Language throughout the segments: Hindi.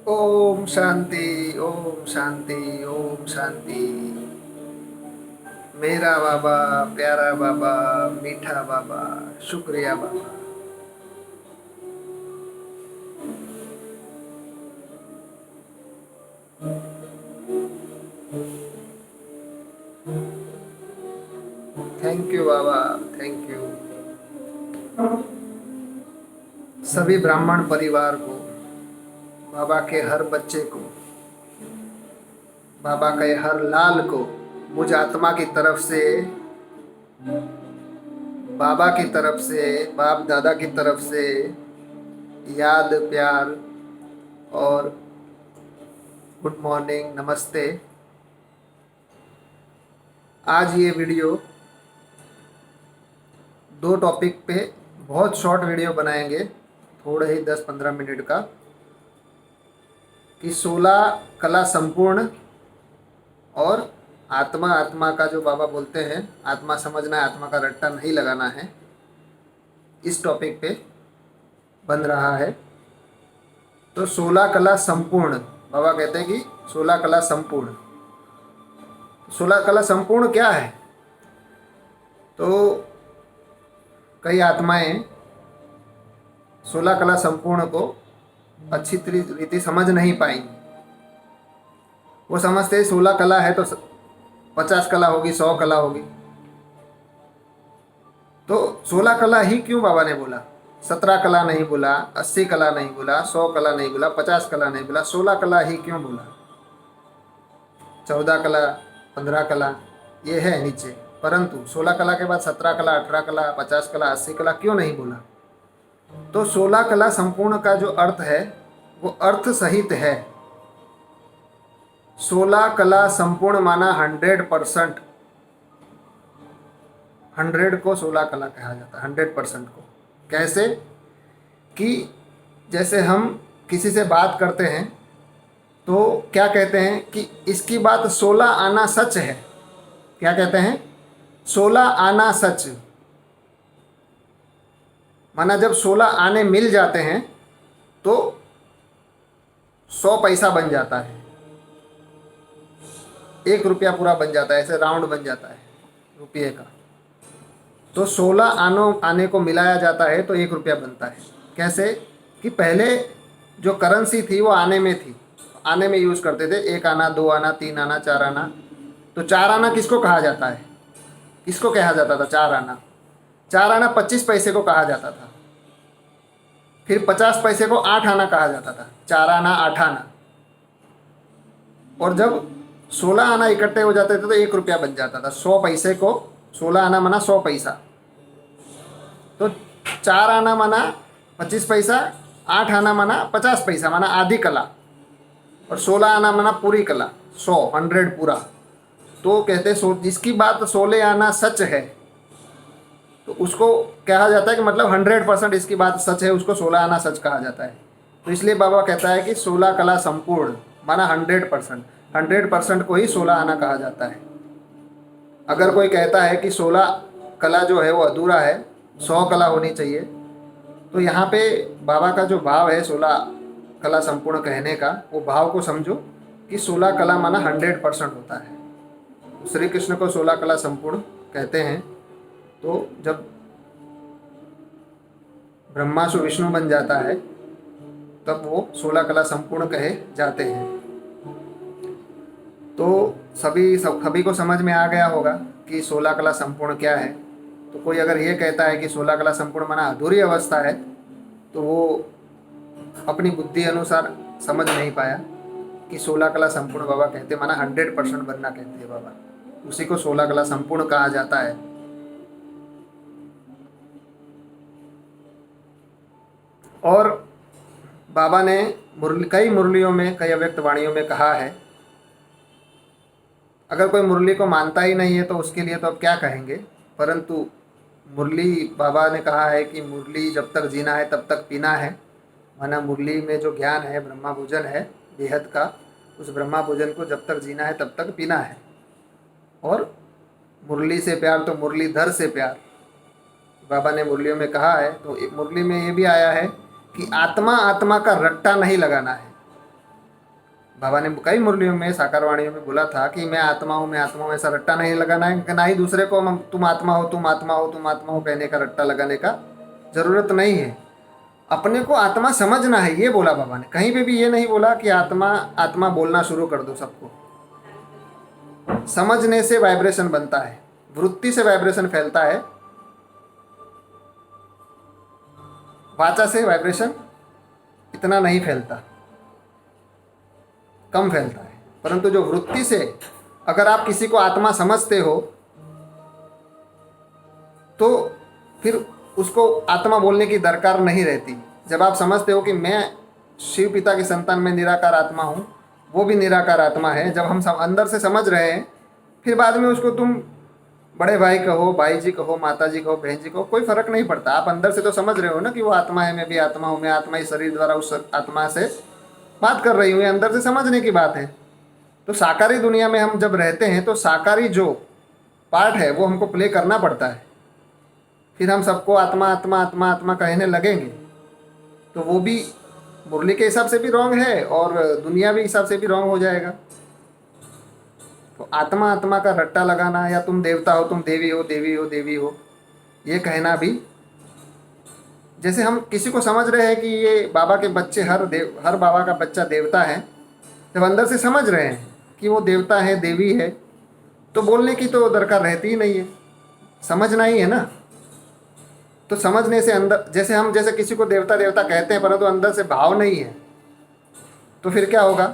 ओम शांति, ओम शांति, ओम शांति। मेरा बाबा, प्यारा बाबा, मीठा बाबा, शुक्रिया बाबा। थैंक यू बाबा, थैंक यू। सभी ब्राह्मण परिवार को, बाबा के हर बच्चे को, बाबा के हर लाल को मुझ आत्मा की तरफ से, बाबा की तरफ से, बाप दादा की तरफ से याद, प्यार और गुड मॉर्निंग, नमस्ते। आज ये वीडियो दो टॉपिक पे बहुत शॉर्ट वीडियो बनाएंगे, थोड़े ही 10-15 मिनट का, कि 16 कला संपूर्ण और आत्मा, आत्मा का जो बाबा बोलते हैं, आत्मा समझना है, आत्मा का रट्टा नहीं लगाना है, इस टॉपिक पे बन रहा है। तो 16 कला संपूर्ण, बाबा कहते हैं कि 16 कला संपूर्ण। 16 कला संपूर्ण क्या है? तो कई आत्माएं 16 कला संपूर्ण को अच्छी रीति समझ नहीं पाएंगी। वो समझते हैं 16 कला है तो 50 कला होगी, 100 कला होगी। तो 16 कला ही क्यों बाबा ने बोला? 17 कला नहीं बोला, 80 कला नहीं बोला, 100 कला नहीं बोला, 50 कला नहीं बोला, 16 कला ही क्यों बोला? 14 कला, 15 कला ये है नीचे, परंतु 16 कला के बाद 17 कला, 18 कला, 50 कला, 80 कला क्यों नहीं बोला? तो 16 कला संपूर्ण का जो अर्थ है वो अर्थ सहित है। 16 कला संपूर्ण माना 100%। 100 को 16 कला कहा जाता है, 100% को। कैसे? कि जैसे हम किसी से बात करते हैं तो क्या कहते हैं कि इसकी बात 16 आना सच है। क्या कहते हैं? 16 आना सच। माना जब 16 आने मिल जाते हैं तो 100 पैसा बन जाता है, 1 रुपया पूरा बन जाता है, ऐसे राउंड बन जाता है रुपये का। तो 16 आने को मिलाया जाता है तो 1 रुपया बनता है। कैसे? कि पहले जो करेंसी थी वो आने में थी, आने में यूज़ करते थे। 1 आना, 2 आना, 3 आना, 4 आना। तो 4 आना किसको कहा जाता है? किसको कहा जाता था 4 आना? 4 आना 25 पैसे को कहा जाता था। फिर 50 पैसे को 8 आना कहा जाता था। 4 आना, 8 आना। और जब 16 आना इकट्ठे हो जाते थे तो 1 रुपया बन जाता था। 100 पैसे को 16 आना माना 100 पैसा। तो 4 आना माना 25 पैसा, 8 आना माना 50 पैसा, माना आधी कला, और 16 आना माना पूरी कला, 100 पूरा। तो कहते हैं जिसकी बात 16 आना सच है तो उसको कहा जाता है कि मतलब 100% इसकी बात सच है, उसको 16 आना सच कहा जाता है। तो इसलिए बाबा कहता है कि 16 कला संपूर्ण माना 100%। 100% को ही 16 आना कहा जाता है। अगर कोई कहता है कि 16 कला जो है वो अधूरा है, 100 कला होनी चाहिए, तो यहाँ पे बाबा का जो भाव है 16 कला संपूर्ण कहने का, वो भाव को समझो कि 16 कला माना 100% होता है। श्री कृष्ण को 16 कला संपूर्ण कहते हैं। तो जब ब्रह्मा से विष्णु बन जाता है तब वो 16 कला संपूर्ण कहे जाते हैं। तो सभी को समझ में आ गया होगा कि 16 कला संपूर्ण क्या है। तो कोई अगर ये कहता है कि 16 कला संपूर्ण माना अधूरी अवस्था है तो वो अपनी बुद्धि अनुसार समझ नहीं पाया कि 16 कला संपूर्ण बाबा कहते माना 100% बनना कहते हैं बाबा, उसी को 16 कला संपूर्ण कहा जाता है। और बाबा ने कई मुरलियों में, कई अव्यक्त वाणियों में कहा है। अगर कोई मुरली को मानता ही नहीं है तो उसके लिए तो अब क्या कहेंगे। परंतु मुरली, बाबा ने कहा है कि मुरली जब तक जीना है तब तक पीना है। माना मुरली में जो ज्ञान है, ब्रह्मा भोजन है बेहद का, उस ब्रह्मा भोजन को जब तक जीना है तब तक पीना है। और मुरली से प्यार तो मुरलीधर से प्यार, बाबा ने मुरलियों में कहा है। तो मुरली में ये भी आया है कि आत्मा, आत्मा का रट्टा नहीं लगाना है। बाबा ने कई मुरलियों में, साकार वाणियों में बोला था कि मैं आत्मा हूँ, मैं आत्मा हूँ, ऐसा रट्टा नहीं लगाना है, ना ही दूसरे को तुम आत्मा हो, तुम आत्मा हो, तुम आत्मा हो कहने का रट्टा लगाने का जरूरत नहीं है। अपने को आत्मा समझना है, ये बोला बाबा ने। कहीं पे भी ये नहीं बोला कि आत्मा आत्मा बोलना शुरू कर दो सबको। समझने से वाइब्रेशन बनता है, वृत्ति से वाइब्रेशन फैलता है, वाचा से वाइब्रेशन इतना नहीं फैलता, कम फैलता है। परंतु जो वृत्ति से, अगर आप किसी को आत्मा समझते हो तो फिर उसको आत्मा बोलने की दरकार नहीं रहती। जब आप समझते हो कि मैं शिव पिता की संतान में निराकार आत्मा हूँ, वो भी निराकार आत्मा है, जब हम अंदर से समझ रहे हैं, फिर बाद में उसको तुम बड़े भाई कहो, भाई जी कहो, माता जी कहो, बहन जी कहो, कोई फर्क नहीं पड़ता। आप अंदर से तो समझ रहे हो ना कि वो आत्मा है, मैं भी आत्मा हूँ, मैं आत्मा इस शरीर द्वारा उस आत्मा से बात कर रही हूँ। ये अंदर से समझने की बात है। तो साकारी दुनिया में हम जब रहते हैं तो साकारी जो पार्ट है वो हमको प्ले करना पड़ता है। फिर हम सबको आत्मा आत्मा आत्मा आत्मा कहने लगेंगे तो वो भी मुरली के हिसाब से भी रॉन्ग है और दुनिया भी हिसाब से भी रॉन्ग हो जाएगा। तो आत्मा आत्मा का रट्टा लगाना, या तुम देवता हो, तुम देवी हो, देवी हो, देवी हो, ये कहना भी, जैसे हम किसी को समझ रहे हैं कि ये बाबा के बच्चे, हर बाबा का बच्चा देवता है, जब अंदर से समझ रहे हैं कि वो देवता है, देवी है, तो बोलने की तो दरकार रहती ही नहीं है, समझना ही है ना। तो समझने से अंदर, जैसे किसी को देवता देवता कहते हैं परंतु अंदर से भाव नहीं है, तो फिर क्या होगा,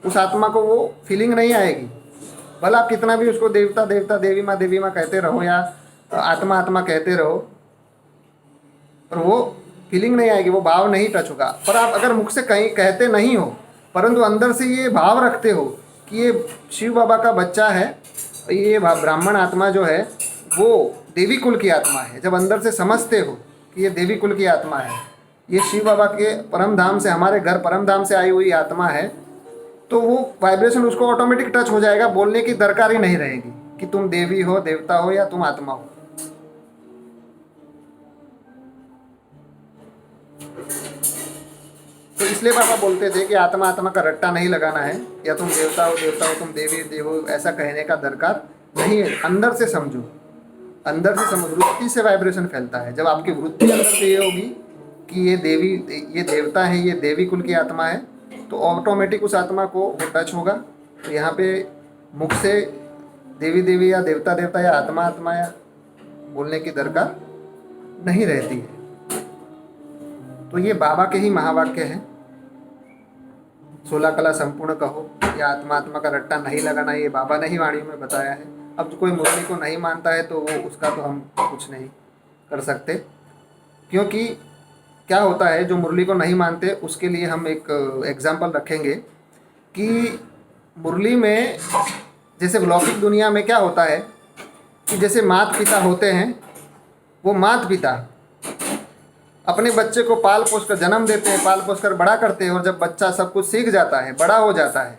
उस आत्मा को वो फीलिंग नहीं आएगी। भला आप कितना भी उसको देवता देवता, देवी माँ कहते रहो या आत्मा आत्मा कहते रहो, पर वो फीलिंग नहीं आएगी, वो भाव नहीं टच होगा। पर आप अगर मुख से कहीं कहते नहीं हो परंतु अंदर से ये भाव रखते हो कि ये शिव बाबा का बच्चा है, ये ब्राह्मण आत्मा जो है वो देवी कुल की आत्मा है, जब अंदर से समझते हो कि ये देवी कुल की आत्मा है, ये शिव बाबा के परम धाम से, हमारे घर परम धाम से आई हुई आत्मा है, तो वो वाइब्रेशन उसको ऑटोमेटिक टच हो जाएगा, बोलने की दरकार ही नहीं रहेगी कि तुम देवी हो, देवता हो या तुम आत्मा हो। तो इसलिए बाबा बोलते थे कि आत्मा आत्मा का रट्टा नहीं लगाना है, या तुम देवता हो, देवता हो, तुम देवी देव हो, ऐसा कहने का दरकार नहीं है। अंदर से समझो, अंदर से समझ, वृत्ति से वाइब्रेशन फैलता है। जब आपकी वृत्ति अंदर से ये होगी कि ये देवी, ये देवता है, ये देवी कुल की आत्मा है, तो ऑटोमेटिक उस आत्मा को वो टच होगा। तो यहाँ पे मुख से देवी देवी या देवता देवता या आत्मा आत्मा या बोलने की दरकार नहीं रहती है। तो ये बाबा के ही महावाक्य हैं, 16 कला संपूर्ण कहो, या आत्मा आत्मा का रट्टा नहीं लगाना, ये बाबा ने ही वाणियों में बताया है। अब जो कोई मुरली को नहीं मानता है तो वो उसका तो हम कुछ नहीं कर सकते, क्योंकि क्या होता है, जो मुरली को नहीं मानते उसके लिए हम एक एग्जाम्पल रखेंगे कि मुरली में, जैसे लौकिक दुनिया में क्या होता है कि जैसे माता पिता होते हैं, वो माता पिता अपने बच्चे को पाल पोस कर जन्म देते हैं, पाल पोस कर बड़ा करते हैं, और जब बच्चा सब कुछ सीख जाता है, बड़ा हो जाता है,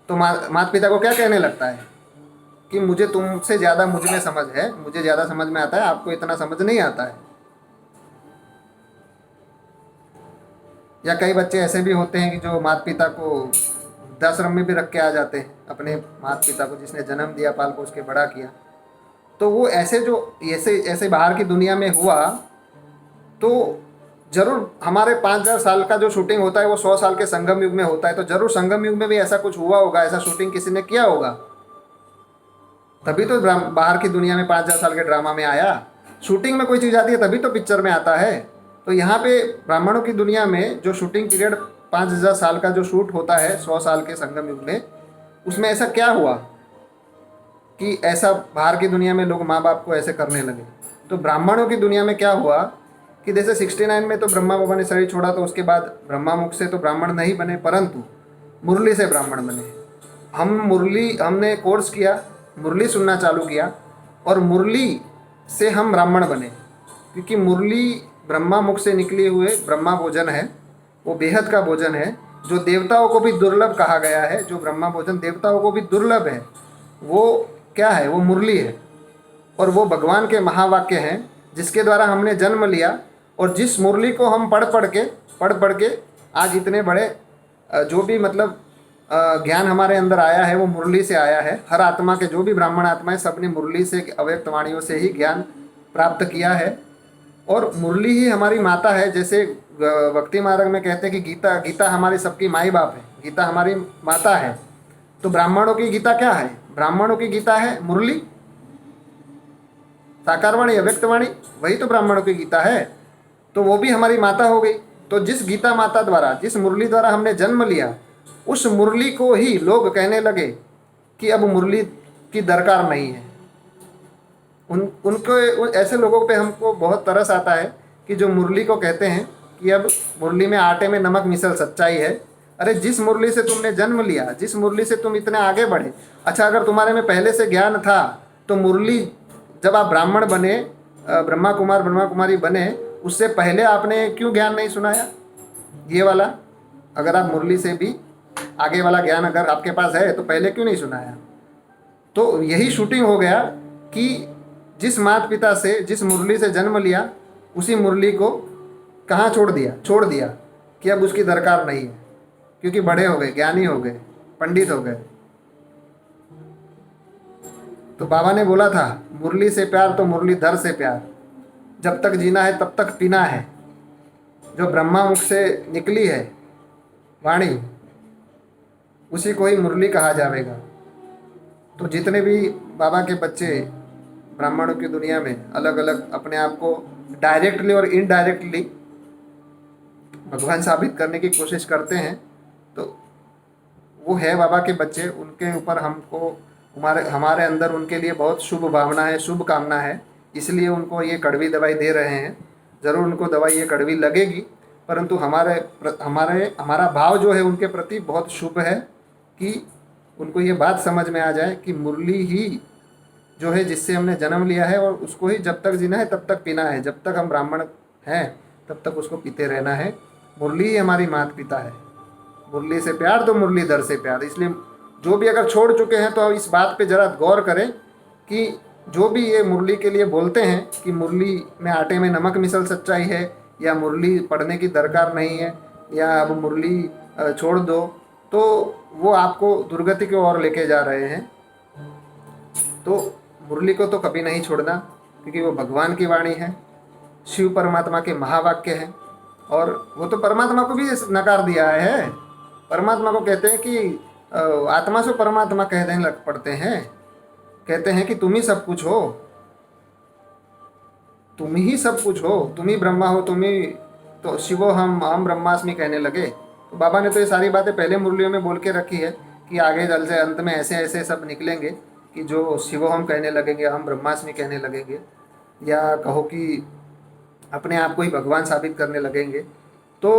तो माता पिता को क्या कहने लगता है कि मुझे तुमसे ज़्यादा मुझ में समझ है, मुझे ज़्यादा समझ में आता है, आपको इतना समझ नहीं आता है। या कई बच्चे ऐसे भी होते हैं कि जो माता पिता को वृद्धाश्रम में भी रख के आ जाते हैं, अपने माता पिता को जिसने जन्म दिया, पाल पोस के बड़ा किया। तो वो ऐसे जो ऐसे बाहर की दुनिया में हुआ, तो जरूर हमारे 5000 साल का जो शूटिंग होता है वो 100 साल के संगम युग में होता है, तो जरूर संगम युग में भी ऐसा कुछ हुआ होगा, ऐसा शूटिंग किसी ने किया होगा, तभी तो बाहर की दुनिया में 5000 साल के ड्रामा में आया। शूटिंग में कोई चीज़ आती है तभी तो पिक्चर में आता है। तो यहाँ पे ब्राह्मणों की दुनिया में जो शूटिंग पीरियड 5000 साल का जो शूट होता है 100 साल के संगम युग में, उसमें ऐसा क्या हुआ कि ऐसा बाहर की दुनिया में लोग माँ बाप को ऐसे करने लगे। तो ब्राह्मणों की दुनिया में क्या हुआ कि जैसे 69 में तो ब्रह्मा बाबा ने शरीर छोड़ा, तो उसके बाद ब्रह्मा मुख से तो ब्राह्मण नहीं बने, परंतु मुरली से ब्राह्मण बने। हमने कोर्स किया, मुरली सुनना चालू किया, और मुरली से हम ब्राह्मण बने, क्योंकि मुरली ब्रह्मा मुख से निकले हुए ब्रह्मा भोजन है, वो बेहद का भोजन है, जो देवताओं को भी दुर्लभ कहा गया है। जो ब्रह्मा भोजन देवताओं को भी दुर्लभ है, वो क्या है, वो मुरली है, और वो भगवान के महावाक्य हैं जिसके द्वारा हमने जन्म लिया। और जिस मुरली को हम पढ़ पढ़ के आज इतने बड़े जो भी मतलब ज्ञान हमारे अंदर आया है वो मुरली से आया है। हर आत्मा के जो भी ब्राह्मण आत्मा है सबने मुरली से, अव्यक्त वाणियों से ही ज्ञान प्राप्त किया है। और मुरली ही हमारी माता है। जैसे भक्ति मार्ग में कहते हैं कि गीता गीता हमारी सबकी माई बाप है, गीता हमारी माता है। तो ब्राह्मणों की गीता क्या है? ब्राह्मणों की गीता है मुरली, साकार वाणी, अव्यक्त वाणी, वही तो ब्राह्मणों की गीता है। तो वो भी हमारी माता हो गई। तो जिस गीता माता द्वारा, जिस मुरली द्वारा हमने जन्म लिया, उस मुरली को ही लोग कहने लगे कि अब मुरली की दरकार नहीं है। उनको ऐसे लोगों पे हमको बहुत तरस आता है कि जो मुरली को कहते हैं कि अब मुरली में आटे में नमक मिसल सच्चाई है। अरे जिस मुरली से तुमने जन्म लिया, जिस मुरली से तुम इतने आगे बढ़े, अच्छा अगर तुम्हारे में पहले से ज्ञान था तो मुरली, जब आप ब्राह्मण बने, ब्रह्मा कुमार ब्रह्मा कुमारी बने, उससे पहले आपने क्यों ज्ञान नहीं सुनाया ये वाला? अगर आप मुरली से भी आगे वाला ज्ञान अगर आपके पास है तो पहले क्यों नहीं सुनाया? तो यही शूटिंग हो गया कि जिस माता पिता से, जिस मुरली से जन्म लिया, उसी मुरली को कहाँ छोड़ दिया कि अब उसकी दरकार नहीं है, क्योंकि बड़े हो गए, ज्ञानी हो गए, पंडित हो गए। तो बाबा ने बोला था मुरली से प्यार तो मुरलीधर से प्यार, जब तक जीना है तब तक पीना है। जो ब्रह्मा मुख से निकली है वाणी, उसी को ही मुरली कहा जाएगा। तो जितने भी बाबा के बच्चे ब्राह्मणों की दुनिया में अलग अलग अपने आप को डायरेक्टली और इनडायरेक्टली भगवान साबित करने की कोशिश करते हैं, तो वो है बाबा के बच्चे। उनके ऊपर हमको, हमारे अंदर उनके लिए बहुत शुभ भावना है, शुभ कामना है, इसलिए उनको ये कड़वी दवाई दे रहे हैं। ज़रूर उनको दवाई ये कड़वी लगेगी, परंतु हमारा भाव जो है उनके प्रति बहुत शुभ है कि उनको ये बात समझ में आ जाए कि मुरली ही जो है जिससे हमने जन्म लिया है, और उसको ही जब तक जीना है तब तक पीना है। जब तक हम ब्राह्मण हैं तब तक उसको पीते रहना है। मुरली ही हमारी माता पिता है। मुरली से प्यार तो मुरलीधर से प्यार। इसलिए जो भी अगर छोड़ चुके हैं तो इस बात पे ज़रा गौर करें कि जो भी ये मुरली के लिए बोलते हैं कि मुरली में आटे में नमक मिसल सच्चाई है, या मुरली पढ़ने की दरकार नहीं है, या अब मुरली छोड़ दो, तो वो आपको दुर्गति की ओर लेके जा रहे हैं। तो मुरली को तो कभी नहीं छोड़ना, क्योंकि वो भगवान की वाणी है, शिव परमात्मा के महावाक्य हैं। और वो तो परमात्मा को भी नकार दिया है। परमात्मा को कहते हैं कि आत्मा से परमात्मा कहने लग पड़ते हैं, कहते हैं कि तुम ही सब कुछ हो, तुम ही सब कुछ हो, तुम ही ब्रह्मा हो, तुम ही तो शिवो हम ब्रह्मास्मि कहने लगे। तो बाबा ने तो ये सारी बातें पहले मुरलियों में बोल के रखी है कि आगे जल से अंत में ऐसे ऐसे सब निकलेंगे कि जो शिवो हम कहने लगेंगे, हम ब्रह्मास्मि कहने लगेंगे, या कहो कि अपने आप को ही भगवान साबित करने लगेंगे। तो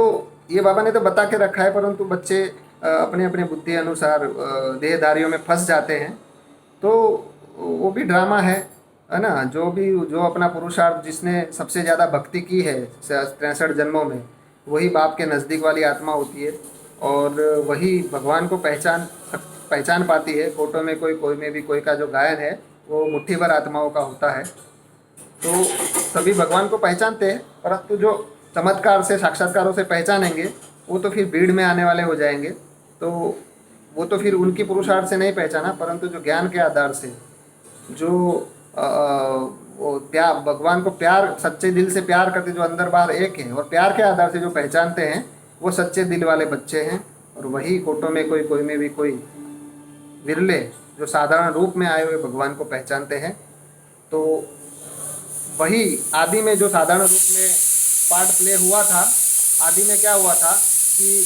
ये बाबा ने तो बता के रखा है, परंतु बच्चे अपने अपने बुद्धि अनुसार देहधारियों में फंस जाते हैं। तो वो भी ड्रामा है ना। जो अपना पुरुषार्थ, जिसने सबसे ज़्यादा भक्ति की है 63 जन्मों में, वही बाप के नज़दीक वाली आत्मा होती है, और वही भगवान को पहचान पाती है। फोटो में कोई में भी कोई का जो गायन है वो मुट्ठी भर आत्माओं का होता है। तो सभी भगवान को पहचानते हैं, परंतु जो चमत्कार से, साक्षात्कारों से पहचानेंगे वो तो फिर भीड़ में आने वाले हो जाएंगे। तो वो तो फिर उनकी पुरुषार्थ से नहीं पहचाना, परंतु जो ज्ञान के आधार से, जो वो प्यार, भगवान को प्यार, सच्चे दिल से प्यार करते, जो अंदर बाहर एक है, और प्यार के आधार से जो पहचानते हैं, वो सच्चे दिल वाले बच्चे हैं। और वही फोटो में कोई में भी कोई विरले जो साधारण रूप में आए हुए भगवान को पहचानते हैं। तो वही आदि में जो साधारण रूप में पार्ट प्ले हुआ था, आदि में क्या हुआ था कि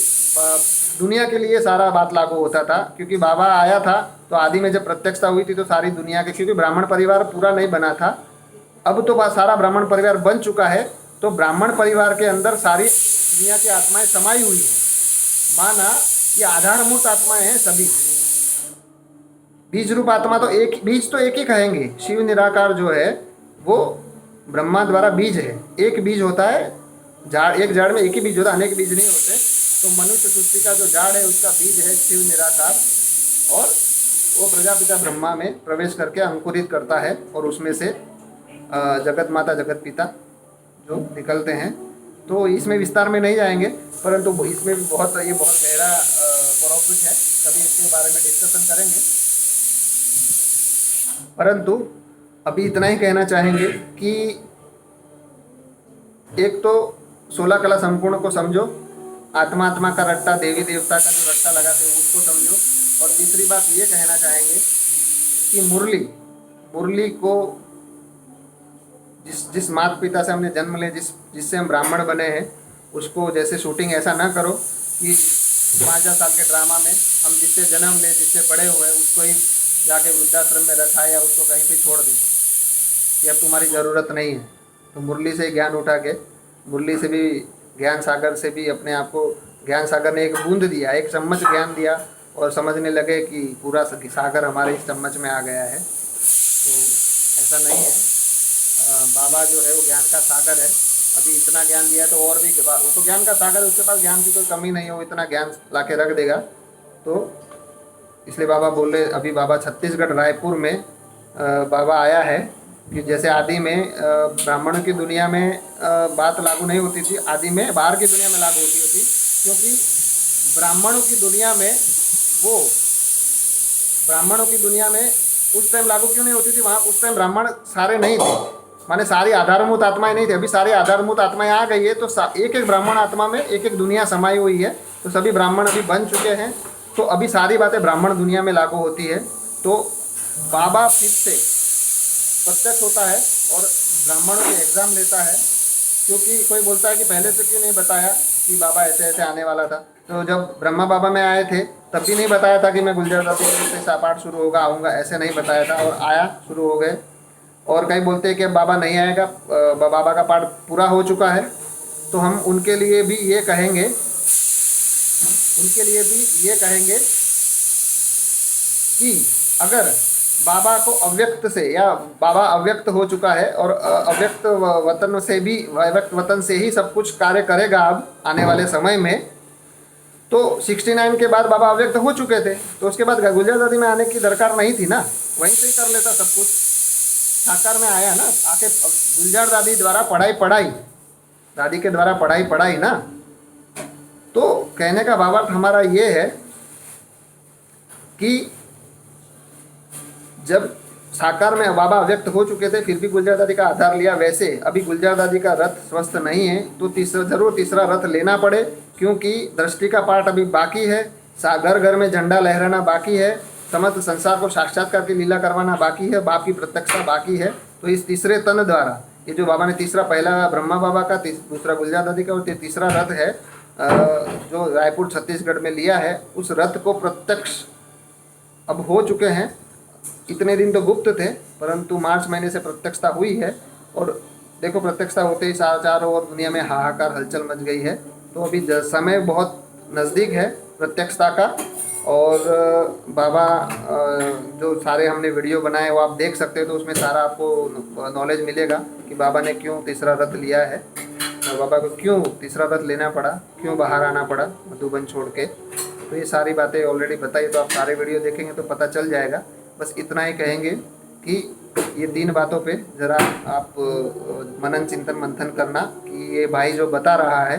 दुनिया के लिए सारा बात लागू होता था, क्योंकि बाबा आया था तो आदि में जब प्रत्यक्षता हुई थी तो सारी दुनिया के, क्योंकि ब्राह्मण परिवार पूरा नहीं बना था, अब तो सारा ब्राह्मण परिवार बन चुका है। तो ब्राह्मण परिवार के अंदर सारी दुनिया की आत्माएं समाई हुई हैं। माना ये आधारभूत आत्माएं हैं सभी। बीज रूप आत्मा तो बीज तो एक ही कहेंगे। शिव निराकार जो है वो ब्रह्मा द्वारा बीज है। एक बीज होता है झाड़, एक झाड़ में एक ही बीज होता है, अनेक बीज नहीं होते। तो मनुष्य सृष्टि का जो झाड़ है उसका बीज है शिव निराकार, और वो प्रजापिता ब्रह्मा में प्रवेश करके अंकुरित करता है, और उसमें से जगत माता जगत पिता जो निकलते हैं। तो इसमें विस्तार में नहीं जाएंगे, परंतु इसमें भी बहुत गहरा प्रॉफिट है, कभी इसके बारे में डिस्कशन करेंगे। परंतु अभी इतना ही कहना चाहेंगे कि एक तो 16 कला संपूर्ण को समझो, आत्मा आत्मा का रट्टा, देवी देवता का जो रट्टा लगाते हैं उसको समझो। और तीसरी बात ये कहना चाहेंगे कि मुरली मुरली को जिस जिस माता पिता से हमने जन्म लिया, जिससे हम ब्राह्मण बने हैं, उसको जैसे शूटिंग ऐसा ना करो कि 5 साल के ड्रामा में हम जिससे जन्म ले, जिससे बड़े हुए, उसको ही जाके वृद्धाश्रम में रखा या उसको कहीं पे छोड़ दें कि अब तुम्हारी ज़रूरत नहीं है। तो मुरली से ज्ञान उठा के, मुरली से भी, ज्ञान सागर से भी अपने आप को, ज्ञान सागर ने एक बूंद दिया, एक चम्मच ज्ञान दिया और समझने लगे कि पूरा सागर हमारे इस चम्मच में आ गया है। तो ऐसा नहीं है। बाबा जो है वो ज्ञान का सागर है। अभी इतना ज्ञान दिया तो और भी, वो तो ज्ञान का सागर, उसके पास ज्ञान की कोई कमी नहीं है, वो इतना ज्ञान ला के रख देगा। तो इसलिए बाबा बोले, अभी बाबा छत्तीसगढ़ रायपुर में बाबा आया है कि जैसे आदि में ब्राह्मणों की दुनिया में बात लागू नहीं होती थी, आदि में बाहर की दुनिया में लागू होती थी, क्योंकि ब्राह्मणों की दुनिया में वो ब्राह्मणों की दुनिया में उस टाइम लागू क्यों नहीं होती थी? वहाँ उस टाइम ब्राह्मण सारे नहीं थे, माने सारी आधारभूत आत्माएं नहीं थी। अभी सारी आधारभूत आत्माएं आ गई है, तो एक एक ब्राह्मण आत्मा में एक एक दुनिया समाई हुई है। तो सभी ब्राह्मण अभी बन चुके हैं, तो अभी सारी बातें ब्राह्मण दुनिया में लागू होती है। तो बाबा फिर से प्रत्यक्ष होता है और ब्राह्मणों के एग्ज़ाम लेता है, क्योंकि कोई बोलता है कि पहले से क्यों नहीं बताया कि बाबा ऐसे ऐसे आने वाला था। तो जब ब्रह्मा बाबा में आए थे तब भी नहीं बताया था कि मैं गुलजार दादी से पाठ शुरू होगा, आऊँगा, ऐसे नहीं बताया था, और आया, शुरू हो गए। और कई बोलते हैं कि बाबा नहीं आएगा, बाबा का पाठ पूरा हो चुका है। तो हम उनके लिए भी ये कहेंगे कि अगर बाबा को अव्यक्त से, या बाबा अव्यक्त हो चुका है और अव्यक्त वतन से भी, अव्यक्त वतन से ही सब कुछ कार्य करेगा अब आने वाले समय में, तो 69 के बाद बाबा अव्यक्त हो चुके थे, तो उसके बाद गुलजार दादी में आने की दरकार नहीं थी ना, वहीं से ही कर लेता सब कुछ। साकार में आया ना, आके गुलजार दादी द्वारा पढ़ाई, दादी के द्वारा पढ़ाई ना। तो कहने का भावार्थ हमारा ये है कि जब साकार में बाबा व्यक्त हो चुके थे, फिर भी गुलजार दादी का आधार लिया, वैसे अभी गुलजार दादी का रथ स्वस्थ नहीं है, तो तीसरा रथ लेना पड़े, क्योंकि दृष्टि का पाठ अभी बाकी है, घर घर में झंडा लहराना बाकी है, समस्त संसार को साक्षात्कार की लीला करवाना बाकी है, बाप की प्रत्यक्षता बाकी है। तो इस तीसरे तन द्वारा, ये जो बाबा ने तीसरा, पहला ब्रह्मा बाबा का, दूसरा गुलजार दादी का, और तीसरा रथ है जो रायपुर छत्तीसगढ़ में लिया है, उस रथ को प्रत्यक्ष अब हो चुके हैं। इतने दिन तो गुप्त थे, परंतु मार्च महीने से प्रत्यक्षता हुई है, और देखो प्रत्यक्षता होते ही चारों ओर दुनिया में हाहाकार, हलचल मच गई है। तो अभी समय बहुत नज़दीक है प्रत्यक्षता का। और बाबा जो सारे हमने वीडियो बनाए वो आप देख सकते हो, तो उसमें सारा आपको नॉलेज मिलेगा कि बाबा ने क्यों तीसरा रथ लिया है, और बाबा को क्यों तीसरा रथ लेना पड़ा, क्यों बाहर आना पड़ा मधुबन छोड़ के। तो ये सारी बातें ऑलरेडी बताई, तो आप सारे वीडियो देखेंगे तो पता चल जाएगा। बस इतना ही कहेंगे कि ये 3 बातों पे ज़रा आप मनन चिंतन मंथन करना कि ये भाई जो बता रहा है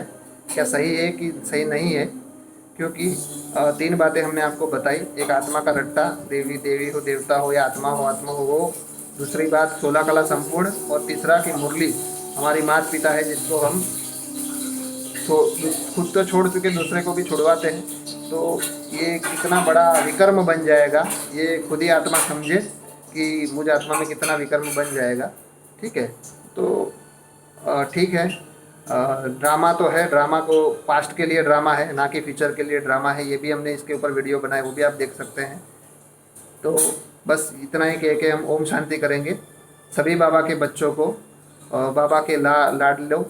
क्या सही है कि सही नहीं है, क्योंकि 3 बातें हमने आपको बताई। एक आत्मा का रट्टा, देवी हो, देवता हो या आत्मा हो वो। दूसरी बात 16 कला संपूर्ण, और तीसरा कि मुरली हमारी माता पिता है, जिसको हम खुद तो छोड़ चुके, दूसरे को भी छुड़वाते हैं। तो ये कितना बड़ा विकर्म बन जाएगा, ये खुद ही आत्मा समझे कि मुझ आत्मा में कितना विकर्म बन जाएगा। ठीक है, तो ठीक है, ड्रामा तो है, ड्रामा को पास्ट के लिए ड्रामा है, ना कि फ्यूचर के लिए ड्रामा है। ये भी हमने इसके ऊपर वीडियो बनाए, वो भी आप देख सकते हैं। तो बस इतना ही कह के हम ओम शांति करेंगे। सभी बाबा के बच्चों को, बाबा के लाड लो,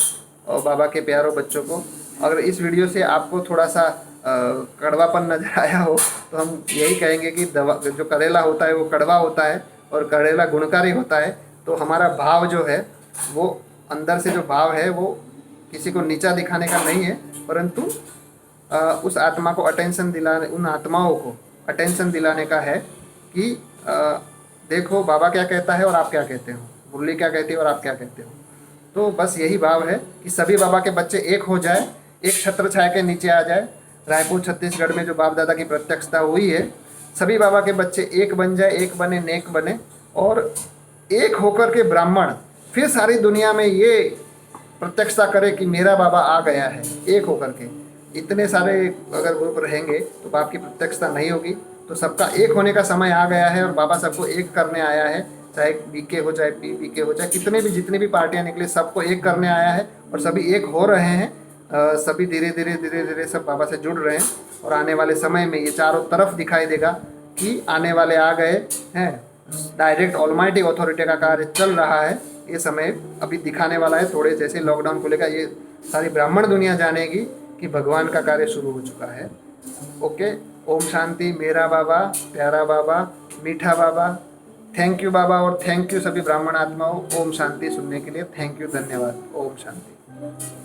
और बाबा के प्यारों बच्चों को, अगर इस वीडियो से आपको थोड़ा सा कड़वापन नजर आया हो, तो हम यही कहेंगे कि दवा, जो करेला होता है वो कड़वा होता है और करेला गुणकारी होता है। तो हमारा भाव जो है, वो अंदर से जो भाव है, वो किसी को नीचा दिखाने का नहीं है, परंतु उस आत्मा को अटेंशन दिलाने, उन आत्माओं को अटेंशन दिलाने का है कि देखो बाबा क्या कहता है और आप क्या कहते हो, मुरली क्या कहती है और आप क्या कहते हो। तो बस यही भाव है कि सभी बाबा के बच्चे एक हो जाए, एक छत्र छाया के नीचे आ जाए, रायपुर छत्तीसगढ़ में जो बाप दादा की प्रत्यक्षता हुई है, सभी बाबा के बच्चे एक बन जाए, एक बने, नेक बने और एक होकर के ब्राह्मण फिर सारी दुनिया में ये प्रत्यक्षता करे कि मेरा बाबा आ गया है, एक होकर के। इतने सारे अगर ग्रुप रहेंगे तो बाप की प्रत्यक्षता नहीं होगी। तो सबका एक होने का समय आ गया है और बाबा सबको एक करने आया है, चाहे बीके हो, चाहे पीके हो, चाहे कितने भी जितनी भी पार्टियां निकली, सबको एक करने आया है और सभी एक हो रहे हैं। सभी धीरे धीरे धीरे धीरे सब बाबा से जुड़ रहे हैं और आने वाले समय में ये चारों तरफ दिखाई देगा कि आने वाले आ गए हैं। डायरेक्ट ऑलमाइटी अथॉरिटी का कार्य चल रहा है, ये समय अभी दिखाने वाला है। थोड़े जैसे लॉकडाउन खुलेगा ये सारी ब्राह्मण दुनिया जानेगी कि भगवान का कार्य शुरू हो चुका है। ओके, ओम शांति। मेरा बाबा, प्यारा बाबा, मीठा बाबा, थैंक यू बाबा और थैंक यू सभी ब्राह्मण आत्माओं। ओम शांति सुनने के लिए थैंक यू, धन्यवाद। ओम शांति।